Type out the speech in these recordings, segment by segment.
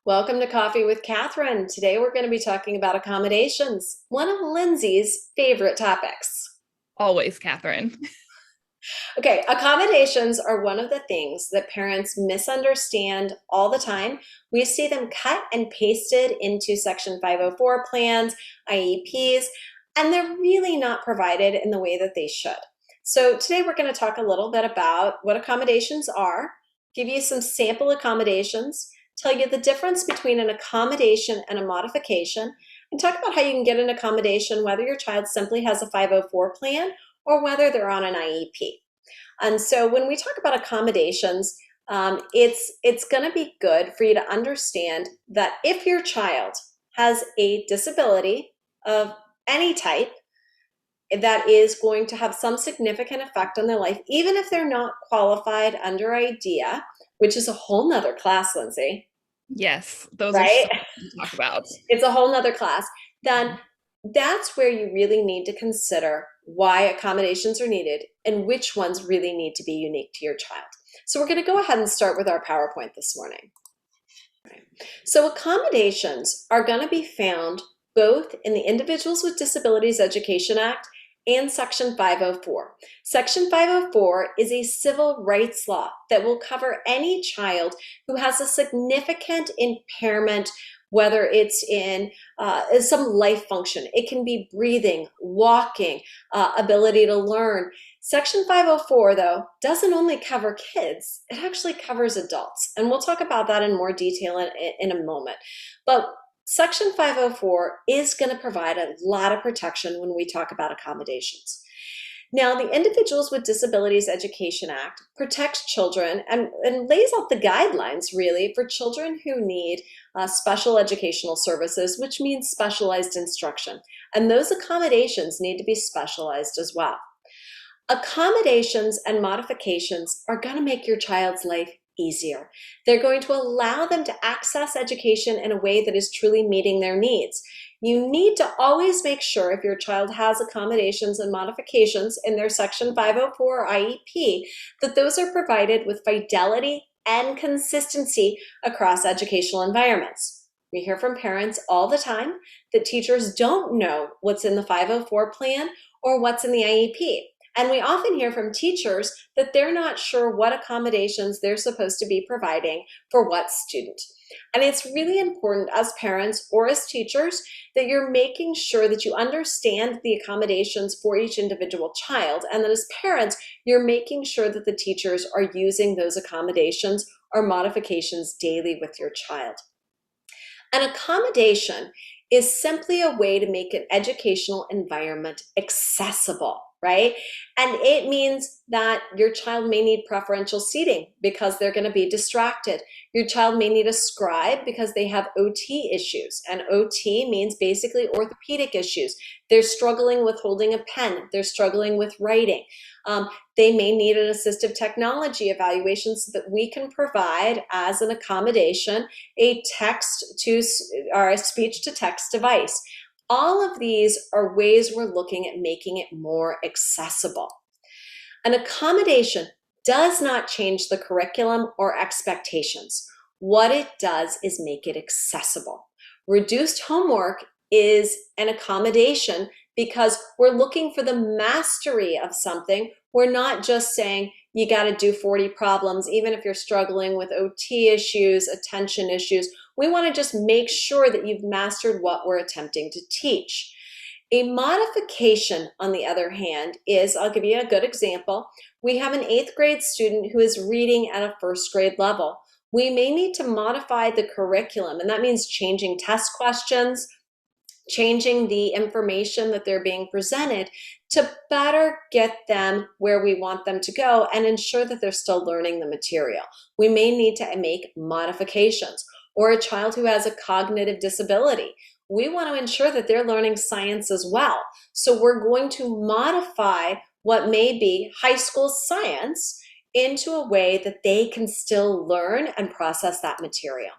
Welcome to Coffee with Catherine. Today we're going to be talking about accommodations, one of Lyndsey's favorite topics. Always, Catherine. Okay, accommodations are one of the things that parents misunderstand all the time. We see them cut and pasted into Section 504 plans, IEPs, and they're really not provided in the way that they should. So today we're going to talk a little bit about what accommodations are, give you some sample accommodations, tell you the difference between an accommodation and a modification, and talk about how you can get an accommodation whether your child simply has a 504 plan or whether they're on an IEP. And so when we talk about accommodations, it's going to be good for you to understand that if your child has a disability of any type that is going to have some significant effect on their life, even if they're not qualified under IDEA, which is a whole nother class, Lyndsey, Yes, those are right? so fun to talk about. It's a whole nother class. Then that's where you really need to consider why accommodations are needed and which ones really need to be unique to your child. So we're going to go ahead and start with our PowerPoint this morning. So accommodations are going to be found both in the Individuals with Disabilities Education Act and Section 504. Section 504 is a civil rights law that will cover any child who has a significant impairment, whether it's in some life function. It can be breathing, walking, ability to learn. Section 504, though, doesn't only cover kids, it actually covers adults. And we'll talk about that in more detail in a moment. But Section 504 is going to provide a lot of protection when we talk about accommodations. Now, the Individuals with Disabilities Education Act protects children and lays out the guidelines, really, for children who need special educational services, which means specialized instruction. And those accommodations need to be specialized as well. Accommodations and modifications are going to make your child's life easier. They're going to allow them to access education in a way that is truly meeting their needs. You need to always make sure if your child has accommodations and modifications in their Section 504 or IEP, that those are provided with fidelity and consistency across educational environments. We hear from parents all the time that teachers don't know what's in the 504 plan or what's in the IEP. And we often hear from teachers that they're not sure what accommodations they're supposed to be providing for what student. And it's really important as parents or as teachers that you're making sure that you understand the accommodations for each individual child, and that as parents, you're making sure that the teachers are using those accommodations or modifications daily with your child. An accommodation is simply a way to make an educational environment accessible, right? And it means that your child may need preferential seating because they're going to be distracted. Your child may need a scribe because they have OT issues, and OT means basically orthopedic issues. They're struggling with holding a pen. They're struggling with writing. They may need an assistive technology evaluation so that we can provide as an accommodation a text to or a speech to text device. All of these are ways we're looking at making it more accessible. An accommodation does not change the curriculum or expectations. What it does is make it accessible. Reduced homework is an accommodation because we're looking for the mastery of something. We're not just saying you got to do 40 problems, even if you're struggling with OT issues, attention issues. We want to just make sure that you've mastered what we're attempting to teach. A modification, on the other hand, is, I'll give you a good example. We have an 8th grade student who is reading at a 1st grade level. We may need to modify the curriculum, and that means changing test questions, changing the information that they're being presented to better get them where we want them to go and ensure that they're still learning the material. We may need to make modifications. Or a child who has a cognitive disability. We want to ensure that they're learning science as well. So we're going to modify what may be high school science into a way that they can still learn and process that material.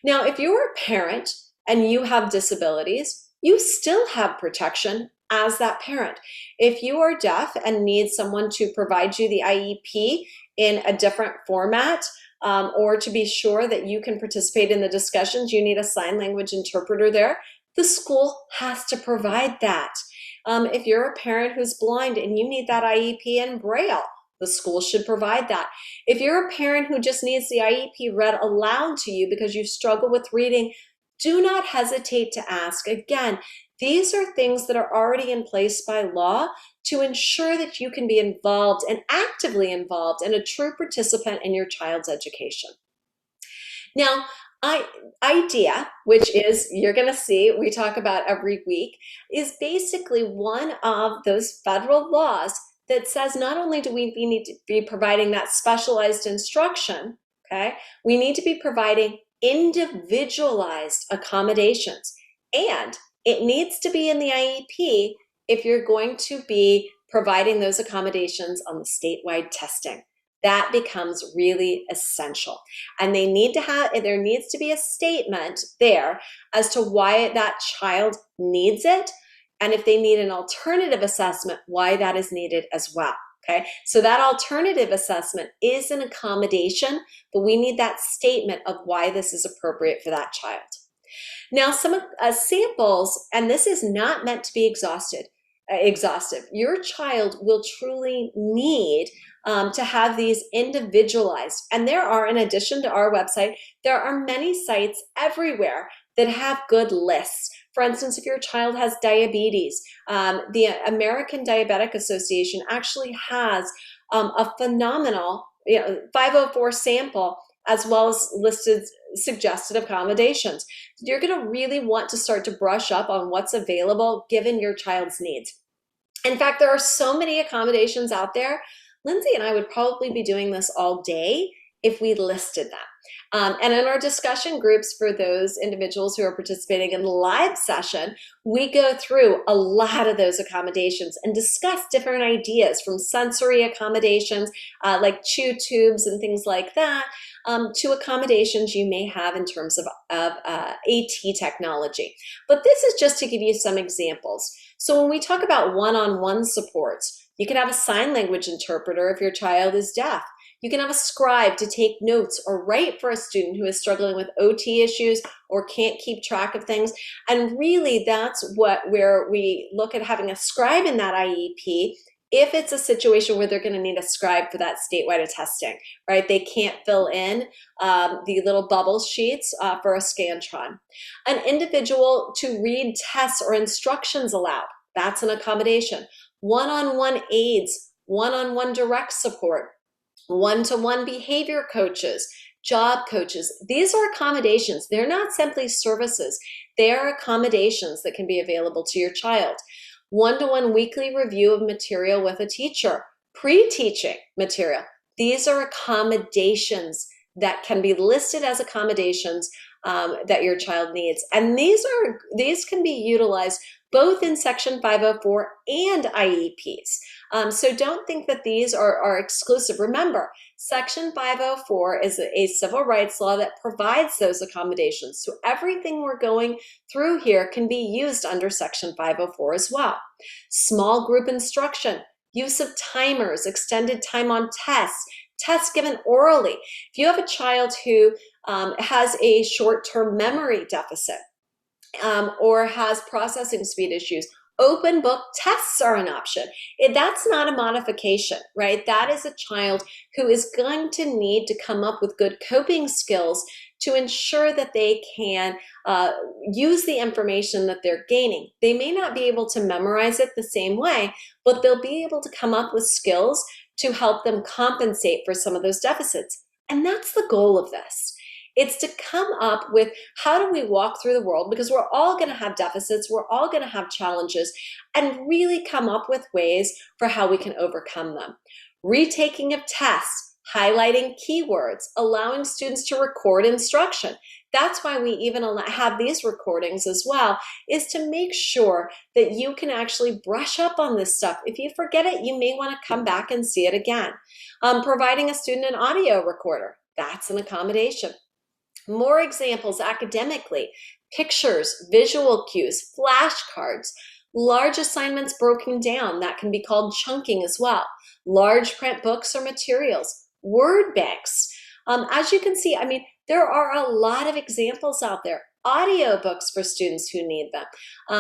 Now, if you're a parent and you have disabilities, you still have protection as that parent. If you are deaf and need someone to provide you the IEP in a different format, or to be sure that you can participate in the discussions, you need a sign language interpreter there. The school has to provide that. If you're a parent who's blind and you need that IEP in Braille, the school should provide that. If you're a parent who just needs the IEP read aloud to you because you struggle with reading, do not hesitate to ask. Again, these are things that are already in place by law to ensure that you can be involved and actively involved and a true participant in your child's education. Now, IDEA, which is, you're going to see, we talk about every week, is basically one of those federal laws that says not only do we need to be providing that specialized instruction, okay, we need to be providing individualized accommodations, and it needs to be in the IEP if you're going to be providing those accommodations on the statewide testing. That becomes really essential. And there needs to be a statement there as to why that child needs it, and if they need an alternative assessment, why that is needed as well. Okay, so that alternative assessment is an accommodation, but we need that statement of why this is appropriate for that child. Now, some samples, and this is not meant to be exhaustive. Your child will truly need to have these individualized. And there are, in addition to our website, there are many sites everywhere that have good lists. For instance, if your child has diabetes, the American Diabetic Association actually has a phenomenal 504 sample, as well as listed suggested accommodations. You're going to really want to start to brush up on what's available given your child's needs. In fact, there are so many accommodations out there. Lyndsey and I would probably be doing this all day if we listed them. And in our discussion groups for those individuals who are participating in the live session, we go through a lot of those accommodations and discuss different ideas, from sensory accommodations like chew tubes and things like that, to accommodations you may have in terms of AT technology. But this is just to give you some examples. So when we talk about one-on-one supports, you can have a sign language interpreter if your child is deaf. You can have a scribe to take notes or write for a student who is struggling with OT issues or can't keep track of things. And really, that's where we look at having a scribe in that IEP if it's a situation where they're going to need a scribe for that statewide testing, right? They can't fill in the little bubble sheets for a Scantron. An individual to read tests or instructions aloud, that's an accommodation. One-on-one aids, one-on-one direct support, one-to-one behavior coaches, job coaches. These are accommodations. They're not simply services. They are accommodations that can be available to your child. One-to-one weekly review of material with a teacher, pre-teaching material. These are accommodations that can be listed as accommodations that your child needs. And these can be utilized both in Section 504 and IEPs. So don't think that these are exclusive. Remember, Section 504 is a civil rights law that provides those accommodations. So everything we're going through here can be used under Section 504 as well. Small group instruction, use of timers, extended time on tests, tests given orally. If you have a child who has a short-term memory deficit, or has processing speed issues, open book tests are an option. That's not a modification, right? That is a child who is going to need to come up with good coping skills to ensure that they can use the information that they're gaining. They may not be able to memorize it the same way, but they'll be able to come up with skills to help them compensate for some of those deficits. And that's the goal of this. It's to come up with, how do we walk through the world, because we're all going to have deficits, we're all going to have challenges, and really come up with ways for how we can overcome them. Retaking of tests, highlighting keywords, allowing students to record instruction. That's why we even have these recordings as well, is to make sure that you can actually brush up on this stuff. If you forget it, you may want to come back and see it again. Providing a student an audio recorder, that's an accommodation. More examples academically: pictures, visual cues, flashcards, large assignments broken down, that can be called chunking as well, large print books or materials, word banks, As you can see, I mean, there are a lot of examples out there. Audiobooks for students who need them,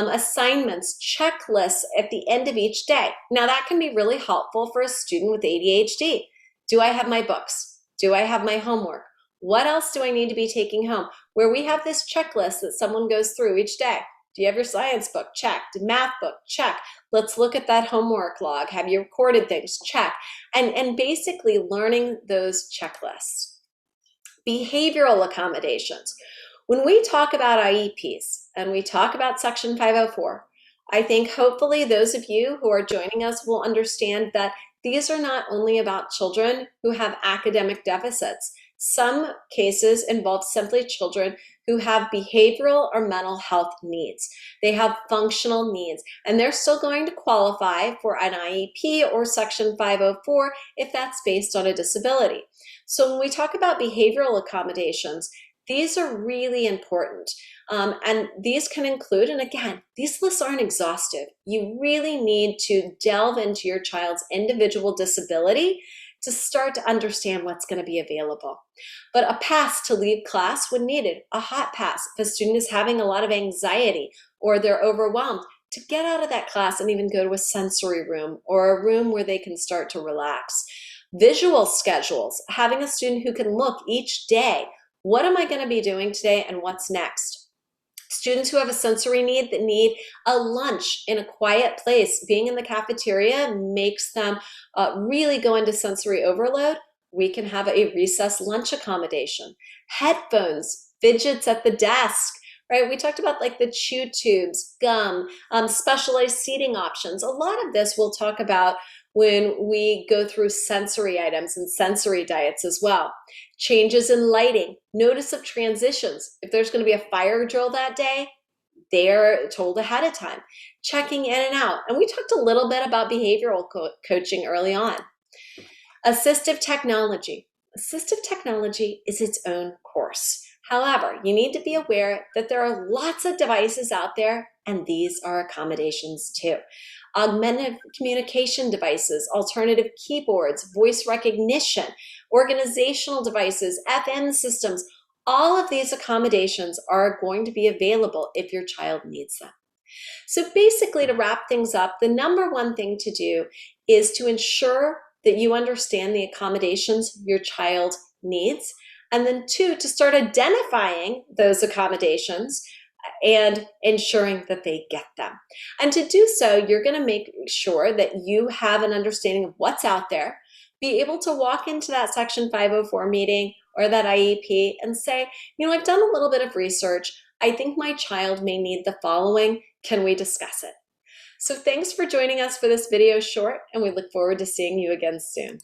assignments, checklists at the end of each day. Now that can be really helpful for a student with ADHD. Do I have my books? Do I have my homework? What else do I need to be taking home? Where we have this checklist that someone goes through each day. Do you have your science book? Check. Math book? Check. Let's look at that homework log. Have you recorded things? Check. And basically learning those checklists. Behavioral accommodations. When we talk about IEPs and we talk about Section 504, I think hopefully those of you who are joining us will understand that these are not only about children who have academic deficits. Some cases involve simply children who have behavioral or mental health needs. They have functional needs, and they're still going to qualify for an IEP or Section 504 if that's based on a disability. So when we talk about behavioral accommodations, these are really important. And these can include, and again, these lists aren't exhaustive. You really need to delve into your child's individual disability to start to understand what's going to be available. But a pass to leave class when needed, a hot pass if a student is having a lot of anxiety or they're overwhelmed, to get out of that class and even go to a sensory room or a room where they can start to relax. Visual schedules, having a student who can look each day, what am I going to be doing today and what's next? Students who have a sensory need that need a lunch in a quiet place, being in the cafeteria makes them really go into sensory overload. We can have a recess lunch accommodation. Headphones, fidgets at the desk, right? We talked about like the chew tubes, gum, specialized seating options. A lot of this we'll talk about when we go through sensory items and sensory diets as well. Changes in lighting, notice of transitions. If there's going to be a fire drill that day, they're told ahead of time. Checking in and out. And we talked a little bit about behavioral coaching early on. Assistive technology. Assistive technology is its own course. However, you need to be aware that there are lots of devices out there, and these are accommodations too. Augmented communication devices, alternative keyboards, voice recognition, organizational devices, FM systems, all of these accommodations are going to be available if your child needs them. So basically, to wrap things up, the number one thing to do is to ensure that you understand the accommodations your child needs, and then two, to start identifying those accommodations and ensuring that they get them. And to do so, you're going to make sure that you have an understanding of what's out there, be able to walk into that Section 504 meeting or that IEP and say, you know, I've done a little bit of research. I think my child may need the following. Can we discuss it? So thanks for joining us for this video short, and we look forward to seeing you again soon.